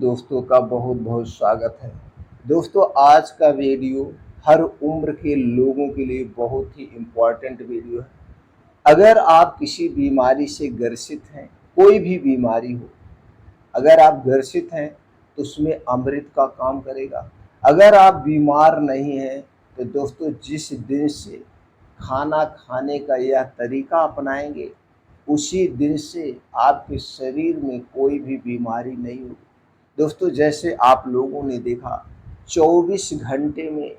दोस्तों का बहुत बहुत स्वागत है। दोस्तों, आज का वीडियो हर उम्र के लोगों के लिए बहुत ही इम्पोर्टेंट वीडियो है। अगर आप किसी बीमारी से ग्रसित हैं, कोई भी बीमारी हो, अगर आप ग्रसित हैं तो उसमें अमृत का काम करेगा। अगर आप बीमार नहीं हैं तो दोस्तों, जिस दिन से खाना खाने का यह तरीका अपनाएंगे, उसी दिन से आपके शरीर में कोई भी बीमारी नहीं होगी। दोस्तों, जैसे आप लोगों ने देखा, 24 घंटे में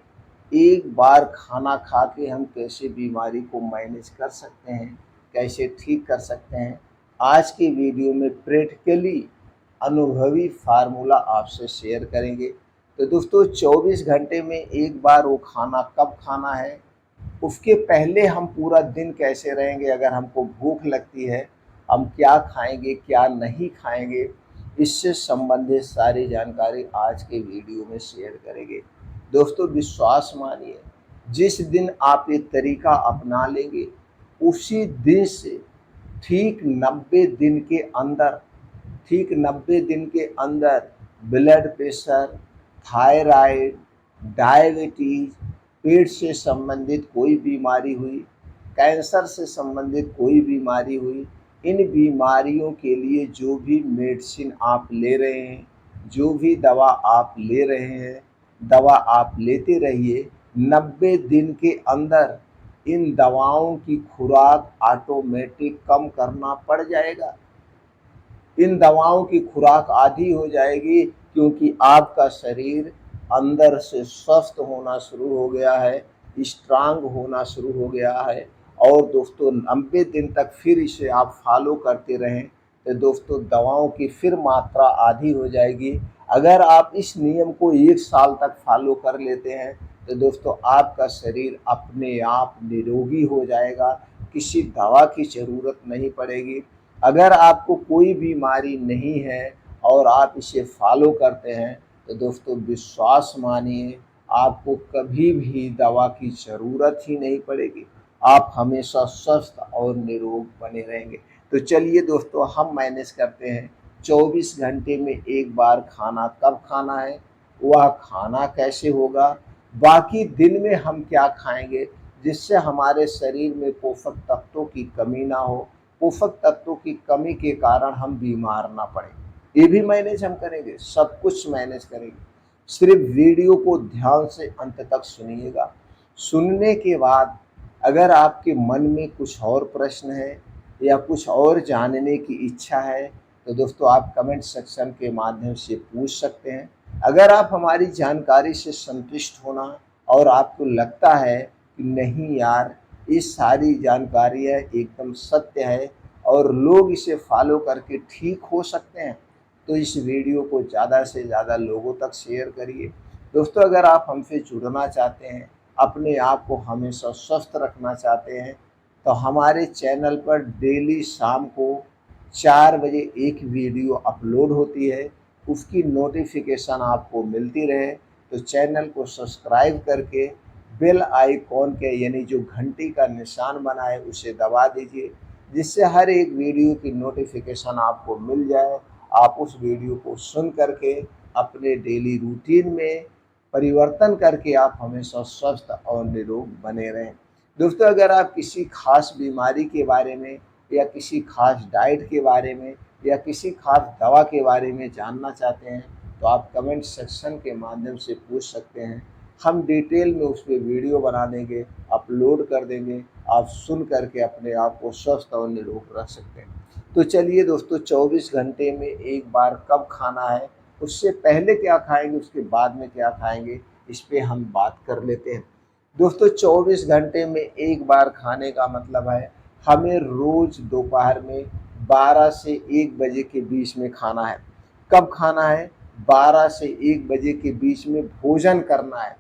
एक बार खाना खा के हम कैसे बीमारी को मैनेज कर सकते हैं, कैसे ठीक कर सकते हैं, आज की वीडियो में प्रैक्टिकली अनुभवी फार्मूला आपसे शेयर करेंगे। तो दोस्तों, 24 घंटे में एक बार वो खाना कब खाना है, उसके पहले हम पूरा दिन कैसे रहेंगे, अगर हमको भूख लगती है हम क्या खाएंगे क्या नहीं खाएंगे, इससे संबंधित सारी जानकारी आज के वीडियो में शेयर करेंगे। दोस्तों, विश्वास मानिए, जिस दिन आप ये तरीका अपना लेंगे, उसी दिन से ठीक 90 दिन के अंदर ठीक 90 दिन के अंदर ब्लड प्रेशर, थायराइड, डायबिटीज, पेट से संबंधित कोई बीमारी हुई, कैंसर से संबंधित कोई बीमारी हुई, इन बीमारियों के लिए जो भी मेडिसिन आप ले रहे हैं, जो भी दवा आप ले रहे हैं, दवा आप लेते रहिए। 90 दिन के अंदर इन दवाओं की खुराक ऑटोमेटिक कम करना पड़ जाएगा। इन दवाओं की खुराक आधी हो जाएगी, क्योंकि आपका शरीर अंदर से स्वस्थ होना शुरू हो गया है, स्ट्रांग होना शुरू हो गया है। और दोस्तों, 90 दिन तक फिर इसे आप फॉलो करते रहें तो दोस्तों, दवाओं की फिर मात्रा आधी हो जाएगी। अगर आप इस नियम को 1 साल तक फॉलो कर लेते हैं तो दोस्तों, आपका शरीर अपने आप निरोगी हो जाएगा, किसी दवा की ज़रूरत नहीं पड़ेगी। अगर आपको कोई बीमारी नहीं है और आप इसे फॉलो करते हैं तो दोस्तों, विश्वास मानिए, आपको कभी भी दवा की ज़रूरत ही नहीं पड़ेगी। आप हमेशा स्वस्थ और निरोग बने रहेंगे। तो चलिए दोस्तों, हम मैनेज करते हैं 24 घंटे में एक बार खाना कब खाना है, वह खाना कैसे होगा, बाकी दिन में हम क्या खाएंगे जिससे हमारे शरीर में पोषक तत्वों की कमी ना हो, पोषक तत्वों की कमी के कारण हम बीमार ना पड़े, ये भी मैनेज हम करेंगे, सब कुछ मैनेज करेंगे। सिर्फ वीडियो को ध्यान से अंत तक सुनिएगा। सुनने के बाद अगर आपके मन में कुछ और प्रश्न है या कुछ और जानने की इच्छा है तो दोस्तों, आप कमेंट सेक्शन के माध्यम से पूछ सकते हैं। अगर आप हमारी जानकारी से संतुष्ट होना और आपको लगता है कि नहीं यार, ये सारी जानकारियाँ एकदम सत्य है और लोग इसे फॉलो करके ठीक हो सकते हैं, तो इस वीडियो को ज़्यादा से ज़्यादा लोगों तक शेयर करिए। दोस्तों, अगर आप हमसे जुड़ना चाहते हैं, अपने आप को हमेशा स्वस्थ रखना चाहते हैं, तो हमारे चैनल पर डेली शाम को 4 बजे एक वीडियो अपलोड होती है, उसकी नोटिफिकेशन आपको मिलती रहे तो चैनल को सब्सक्राइब करके बेल आइकॉन के यानी जो घंटी का निशान बना है उसे दबा दीजिए, जिससे हर एक वीडियो की नोटिफिकेशन आपको मिल जाए। आप उस वीडियो को सुन करके अपने डेली रूटीन में परिवर्तन करके आप हमेशा स्वस्थ और निरोग बने रहें। दोस्तों, अगर आप किसी खास बीमारी के बारे में या किसी खास डाइट के बारे में या किसी खास दवा के बारे में जानना चाहते हैं तो आप कमेंट सेक्शन के माध्यम से पूछ सकते हैं। हम डिटेल में उस पर वीडियो बना देंगे, अपलोड कर देंगे, आप सुन करके अपने आप को स्वस्थ और निरोग रख सकते हैं। तो चलिए दोस्तों, 24 घंटे में एक बार कब खाना है, उससे पहले क्या खाएंगे, उसके बाद में क्या खाएंगे, इस पे हम बात कर लेते हैं। दोस्तों, 24 घंटे में एक बार खाने का मतलब है हमें रोज़ दोपहर में 12 से 1 बजे के बीच में खाना है। कब खाना है? 12 से 1 बजे के बीच में भोजन करना है।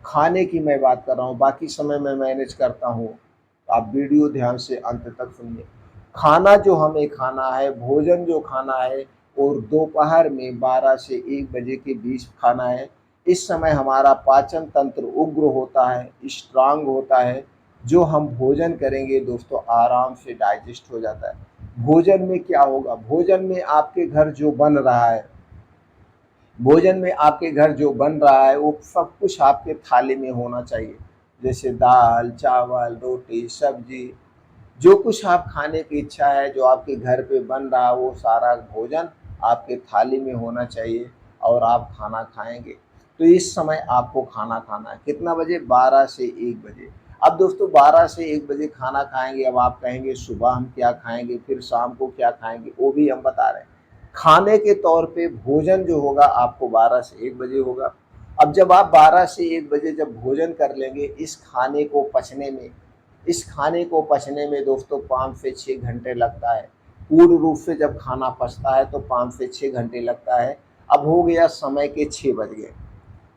खाने की मैं बात कर रहा हूँ, बाकी समय मैं मैनेज करता हूँ, आप वीडियो ध्यान से अंत तक सुनिए। खाना जो हमें खाना है, भोजन जो खाना है, और दोपहर में 12 से 1 बजे के बीच खाना है। इस समय हमारा पाचन तंत्र उग्र होता है, स्ट्रांग होता है। जो हम भोजन करेंगे दोस्तों, आराम से डाइजेस्ट हो जाता है। भोजन में क्या होगा, भोजन में आपके घर जो बन रहा है भोजन में आपके घर जो बन रहा है वो सब कुछ आपके थाली में होना चाहिए, जैसे दाल, चावल, रोटी, सब्जी, जो कुछ आप खाने की इच्छा है, जो आपके घर पे बन रहा है, वो सारा भोजन आपके थाली में होना चाहिए और आप खाना खाएँगे। तो इस समय आपको खाना खाना है, कितना बजे? 12 से 1 बजे। अब दोस्तों 12 से 1 बजे खाना खाएँगे, अब आप कहेंगे सुबह हम क्या खाएँगे, फिर शाम को क्या खाएँगे, वो भी हम बता रहे हैं। खाने के तौर पे भोजन जो होगा आपको 12 से 1 बजे होगा। अब जब आप 12 से 1 बजे जब भोजन कर लेंगे, इस खाने को पचने में दोस्तों 5 से 6 घंटे लगता है। पूर्ण रूप से जब खाना पचता है तो 5 से 6 घंटे लगता है। अब हो गया समय के 6 बज गए।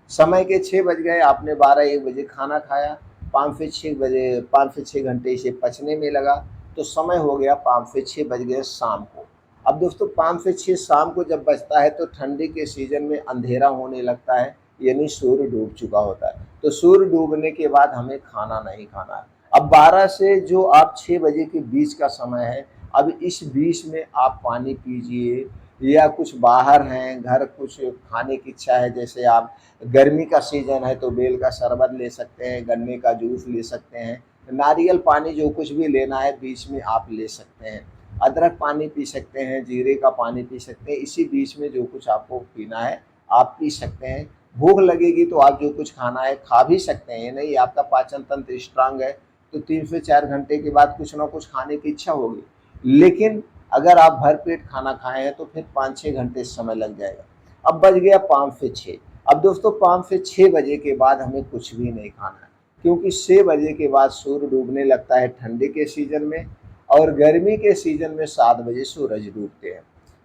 समय के 6 बज गए, आपने 12-1 बजे खाना खाया, 5 से 6 घंटे इसे पचने में लगा, तो समय हो गया 5 से 6 बज गए शाम को। अब दोस्तों 5 से 6 शाम को जब बजता है तो ठंडी के सीज़न में अंधेरा होने लगता है, यानी सूर्य डूब चुका होता है। तो सूर्य डूबने के बाद हमें खाना नहीं खाना है। अब 12 से जो आप 6 बजे के बीच का समय है, अब इस बीच में आप पानी पीजिए, या कुछ बाहर हैं, घर कुछ खाने की इच्छा है, जैसे आप गर्मी का सीज़न है तो बेल का शरबत ले सकते हैं, गन्ने का जूस ले सकते हैं, नारियल पानी जो कुछ भी लेना है बीच में आप ले सकते हैं। अदरक पानी पी सकते हैं, जीरे का पानी पी सकते हैं, इसी बीच में जो कुछ आपको पीना है आप पी सकते हैं। भूख लगेगी तो आप जो कुछ खाना है खा भी सकते हैं, ये नहीं आपका पाचन तंत्र स्ट्रांग है तो 3 से 4 घंटे के बाद कुछ ना कुछ खाने की इच्छा होगी। लेकिन अगर आप भरपेट खाना खाए हैं तो फिर 5-6 घंटे समय लग जाएगा। अब बज गया 5 से 6। अब दोस्तों 5 से 6 बजे के बाद हमें कुछ भी नहीं खाना है, क्योंकि 6 बजे के बाद सूर्य डूबने लगता है ठंडी के सीज़न में, और गर्मी के सीज़न में 7 बजे सूरज डूबते हैं।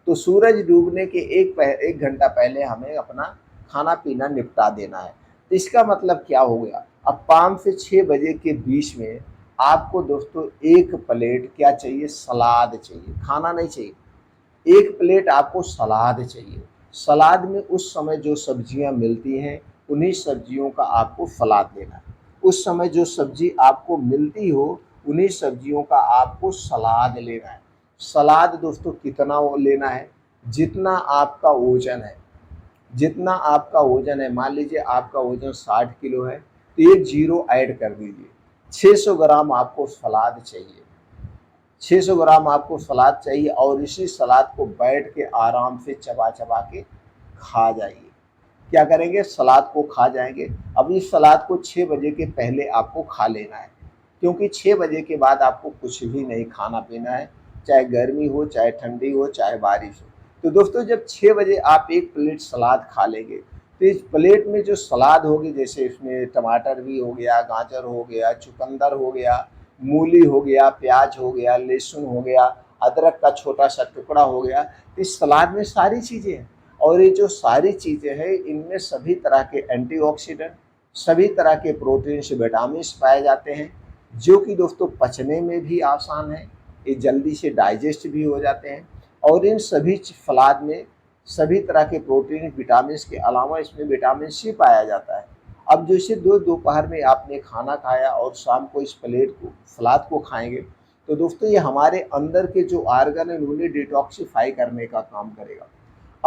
तो सूरज डूबने के 1 घंटा पहले हमें अपना खाना-पीना निपटा देना है। तो इसका मतलब क्या हो गया? अब 5 से 6 बजे के बीच में आपको दोस्तों 1 प्लेट क्या चाहिए? सलाद चाहिए, खाना नहीं चाहिए। 1 प्लेट आपको सलाद चाहिए। सलाद में उस समय जो सब्जियां मिलती हैं, उन्हीं सब्जियों का आपको सलाद लेना है। उस समय जो सब्जी आपको मिलती हो, उन्हीं सब्जियों का आपको सलाद लेना है। सलाद दोस्तों कितना वो लेना है? जितना आपका वजन है। जितना आपका वजन है, मान लीजिए आपका वजन 60 किलो है, तो एक जीरो ऐड कर दीजिए। 600 ग्राम आपको सलाद चाहिए। 600 ग्राम आपको सलाद चाहिए, और इसी सलाद को बैठ के आराम से चबा-चबा के खा जाइए। क्या करेंगे? सलाद को खा जाएँगे। अब इस सलाद को 6 बजे के पहले आपको खा लेना है, क्योंकि 6 बजे के बाद आपको कुछ भी नहीं खाना-पीना है, चाहे गर्मी हो, चाहे ठंडी हो, चाहे बारिश हो। तो दोस्तों जब 6 बजे आप 1 प्लेट सलाद खा लेंगे, तो इस प्लेट में जो सलाद होगी, जैसे इसमें टमाटर भी हो गया, गाजर हो गया, चुकंदर हो गया, मूली हो गया, प्याज हो गया, लहसुन हो गया, अदरक का छोटा-सा टुकड़ा हो गया, तो इस सलाद में सारी चीज़ें हैं। और ये जो सारी चीज़ें हैं, इनमें सभी तरह के एंटीऑक्सीडेंट, सभी तरह के प्रोटीन्स, विटामिन्स पाए जाते हैं, जो कि दोस्तों पचने में भी आसान है, ये जल्दी से डाइजेस्ट भी हो जाते हैं। और इन सभी सलाद में सभी तरह के प्रोटीन, विटामिन्स के अलावा इसमें विटामिन सी पाया जाता है। अब जैसे दोपहर में आपने खाना खाया और शाम को इस प्लेट को, सलाद को खाएंगे, तो दोस्तों ये हमारे अंदर के जो आर्गन है उन्हें डिटॉक्सिफाई करने का काम करेगा।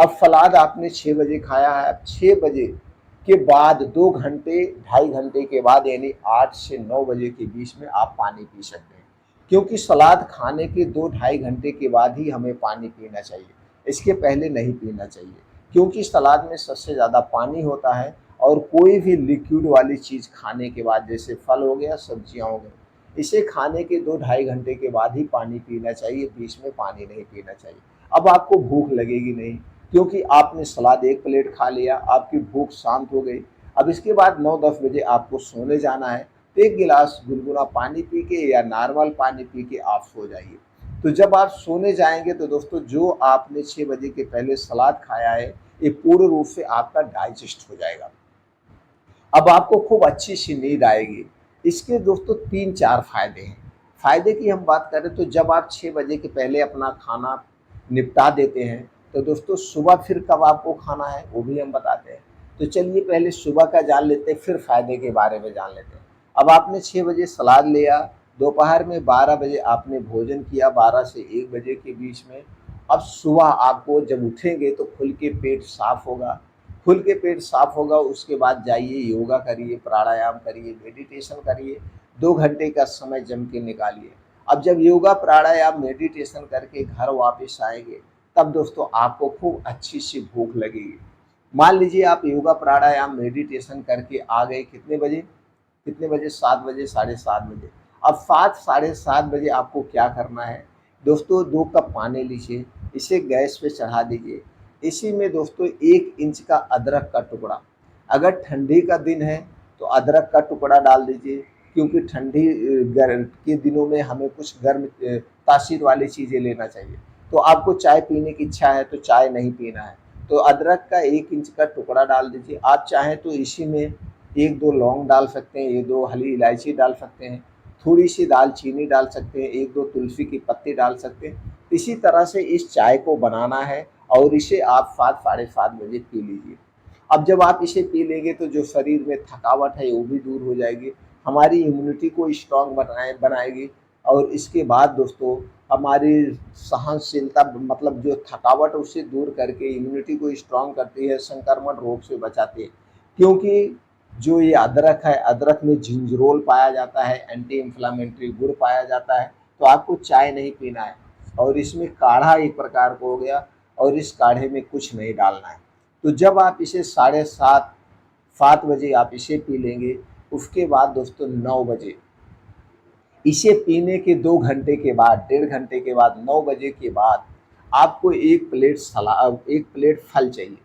अब सलाद आपने 6 बजे खाया है, अब 6 बजे के बाद 2 घंटे, ढाई घंटे के बाद, यानी 8 से 9 बजे के बीच में आप पानी पी सकते हैं, क्योंकि सलाद खाने के 2 ढाई घंटे के बाद ही हमें पानी पीना चाहिए, इसके पहले नहीं पीना चाहिए, क्योंकि सलाद में सबसे ज़्यादा पानी होता है। और कोई भी लिक्विड वाली चीज़ खाने के बाद, जैसे फल हो गया, सब्जियां हो गई, इसे खाने के 2 ढाई घंटे के बाद ही पानी पीना चाहिए, बीच में पानी नहीं पीना चाहिए। अब आपको भूख लगेगी नहीं, क्योंकि आपने सलाद 1 प्लेट खा लिया, आपकी भूख शांत हो गई। अब इसके बाद 9-10 बजे आपको सोने जाना है, तो 1 गिलास गुनगुना पानी पी के या नॉर्मल पानी पी के आप सो जाइए। तो जब आप सोने जाएँगे तो दोस्तों जो आपने 6 बजे के पहले सलाद खाया है, ये पूर्ण रूप से आपका डाइजेस्ट हो जाएगा। अब आपको खूब अच्छी-सी नींद आएगी। इसके दोस्तों 3-4 फ़ायदे हैं। फ़ायदे की हम बात करें तो जब आप 6 बजे के पहले अपना खाना निपटा देते हैं, तो दोस्तों सुबह फिर कब आपको खाना है, वो भी हम बताते हैं। तो चलिए पहले सुबह का जान लेते हैं, फिर फ़ायदे के बारे में जान लेते हैं। अब आपने 6 बजे सलाद लिया, दोपहर में 12 बजे आपने भोजन किया, 12 से 1 बजे के बीच में। अब सुबह आपको जब उठेंगे तो खुल के पेट साफ़ होगा, खुल के पेट साफ होगा, उसके बाद जाइए योगा करिए, प्राणायाम करिए, मेडिटेशन करिए, 2 घंटे का समय जम के निकालिए। अब जब योगा, प्राणायाम, मेडिटेशन करके घर वापस आएँगे, तब दोस्तों आपको खूब अच्छी सी भूख लगेगी। मान लीजिए आप योगा, प्राणायाम, मेडिटेशन करके आ गए कितने बजे? कितने बजे? 7 बजे, साढ़े 7 बजे। अब 7 साढ़े 7 बजे आपको क्या करना है? दोस्तों 2 कप पानी लीजिए, इसे गैस पे चढ़ा दीजिए। इसी में दोस्तों 1 इंच का अदरक का टुकड़ा, अगर ठंडी का दिन है तो अदरक का टुकड़ा डाल दीजिए, क्योंकि ठंडी गर्म के दिनों में हमें कुछ गर्म तासीर वाली चीज़ें लेना चाहिए। तो आपको चाय पीने की इच्छा है तो चाय नहीं पीना है, तो अदरक का 1 इंच का टुकड़ा डाल दीजिए। आप चाहें तो इसी में 1-2 लौंग डाल सकते हैं, 1-2 हरी इलायची डाल सकते हैं, थोड़ी-सी दालचीनी डाल सकते हैं, 1-2 तुलसी की पत्ती डाल सकते हैं। इसी तरह से इस चाय को बनाना है और इसे आप 7 साढ़े 7 बजे पी लीजिए। अब जब आप इसे पी लेंगे तो जो शरीर में थकावट है वो भी दूर हो जाएगी, हमारी इम्यूनिटी को स्ट्रॉन्ग बनाएगी और इसके बाद दोस्तों हमारी सहनशीलता, मतलब जो थकावट है उसे दूर करके इम्यूनिटी को स्ट्रॉन्ग करती है, संक्रमण रोग से बचाती है। क्योंकि जो ये अदरक है, अदरक में जिंजरोल पाया जाता है, एंटी इन्फ्लामेटरी गुण पाया जाता है। तो आपको चाय नहीं पीना है और इसमें काढ़ा एक प्रकार का हो गया और इस काढ़े में कुछ नहीं डालना है। तो जब आप इसे साढ़े 7 बजे आप इसे पी लेंगे, उसके बाद दोस्तों 9 बजे इसे पीने के 2 घंटे के बाद, 1.5 घंटे के बाद, 9 बजे के बाद आपको 1 प्लेट फल चाहिए।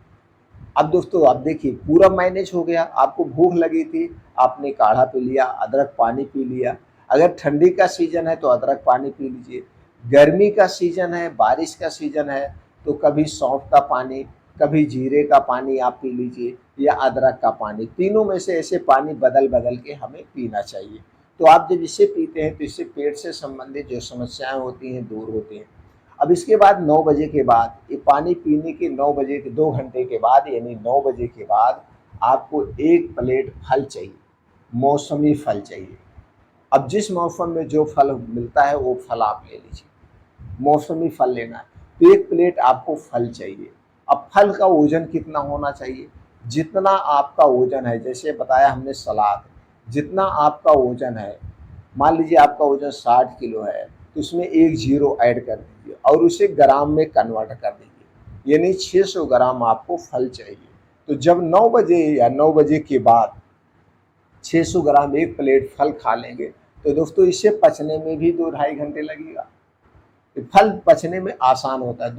अब दोस्तों आप देखिए पूरा मैनेज हो गया, आपको भूख लगी थी, आपने काढ़ा पी लिया, अदरक पानी पी लिया। अगर ठंडी का सीज़न है तो अदरक पानी पी लीजिए, गर्मी का सीज़न है, बारिश का सीज़न है तो कभी सौंफ का पानी, कभी जीरे का पानी आप पी लीजिए या अदरक का पानी। तीनों में से ऐसे पानी बदल-बदल के हमें पीना चाहिए। तो आप जब इसे पीते हैं तो इससे पेट से संबंधित जो समस्याएँ होती हैं दूर होती हैं। अब इसके बाद 9 बजे के बाद, ये पानी पीने के 9 बजे के 2 घंटे के बाद यानी 9 बजे के बाद आपको 1 प्लेट फल चाहिए, मौसमी फल चाहिए। अब जिस मौसम में जो फल मिलता है वो फल आप ले लीजिए, मौसमी फल लेना है। तो 1 प्लेट आपको फल चाहिए। अब फल का वज़न कितना होना चाहिए? जितना आपका वज़न है, जैसे बताया हमने सलाद, जितना आपका वज़न है, मान लीजिए आपका वज़न 60 किलो है, तो उसमें 1 ज़ीरो ऐड कर दीजिए और उसे ग्राम में कन्वर्ट कर दीजिए, यानी 600 ग्राम आपको फल चाहिए। तो जब 9 बजे या 9 बजे के बाद 600 ग्राम 1 प्लेट फल खा लेंगे, तो दोस्तों इसे पचने में भी 2 ढाई घंटे लगेगा। फल पचने में आसान होता है,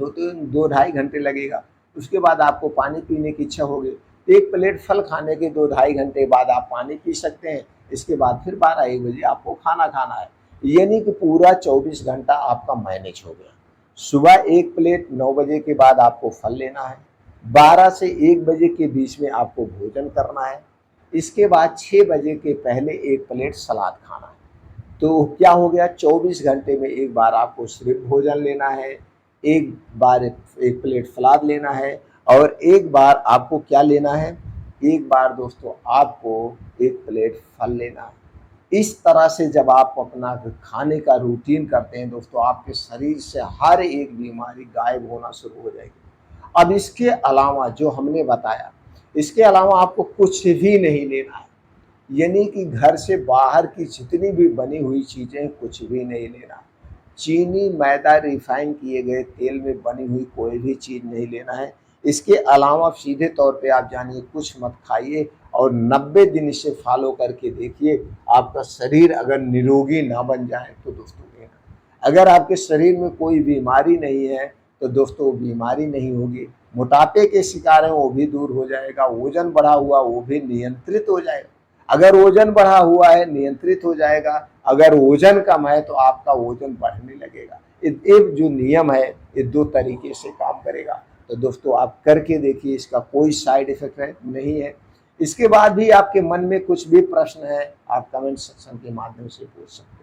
2 ढाई घंटे लगेगा। उसके बाद आपको पानी पीने की इच्छा होगी, तो 1 प्लेट फल खाने के 2 ढाई घंटे बाद आप पानी पी सकते हैं। इसके बाद फिर 12-1 बजे आपको खाना खाना है, यानी कि पूरा 24 घंटा आपका मैनेज हो गया। सुबह 1 प्लेट, 9 बजे के बाद आपको फल लेना है, 12 से 1 बजे के बीच में आपको भोजन करना है, इसके बाद 6 बजे के पहले 1 प्लेट सलाद खाना है। तो क्या हो गया, 24 घंटे में एक बार आपको सिर्फ भोजन लेना है, एक बार 1 प्लेट सलाद लेना है और एक बार आपको क्या लेना है, एक बार दोस्तों आपको 1 प्लेट फल लेना है। इस तरह से जब आप अपना खाने का रूटीन करते हैं दोस्तों, आपके शरीर से हर एक बीमारी गायब होना शुरू हो जाएगी। अब इसके अलावा जो हमने बताया, इसके अलावा आपको कुछ भी नहीं लेना है, यानी कि घर से बाहर की जितनी भी बनी हुई चीज़ें कुछ भी नहीं लेना। चीनी, मैदा, रिफाइन किए गए तेल में बनी हुई कोई भी चीज़ नहीं लेना है। इसके अलावा सीधे तौर पे आप जानिए कुछ मत खाइए और 90 दिन इसे फॉलो करके देखिए, आपका शरीर अगर निरोगी ना बन जाए तो दोस्तों लेना, अगर आपके शरीर में कोई बीमारी नहीं है तो दोस्तों बीमारी नहीं होगी। मोटापे के शिकार हैं वो भी दूर हो जाएगा, वज़न बढ़ा हुआ वो भी नियंत्रित हो जाएगा। अगर वज़न बढ़ा हुआ है नियंत्रित हो जाएगा, अगर वज़न कम है तो आपका वज़न बढ़ने लगेगा। ये जो नियम है ये 2 तरीके से काम करेगा। तो दोस्तों आप करके देखिए, इसका कोई साइड इफ़ेक्ट नहीं है। इसके बाद भी आपके मन में कुछ भी प्रश्न है, आप कमेंट सेक्शन के माध्यम से पूछ सकते हैं।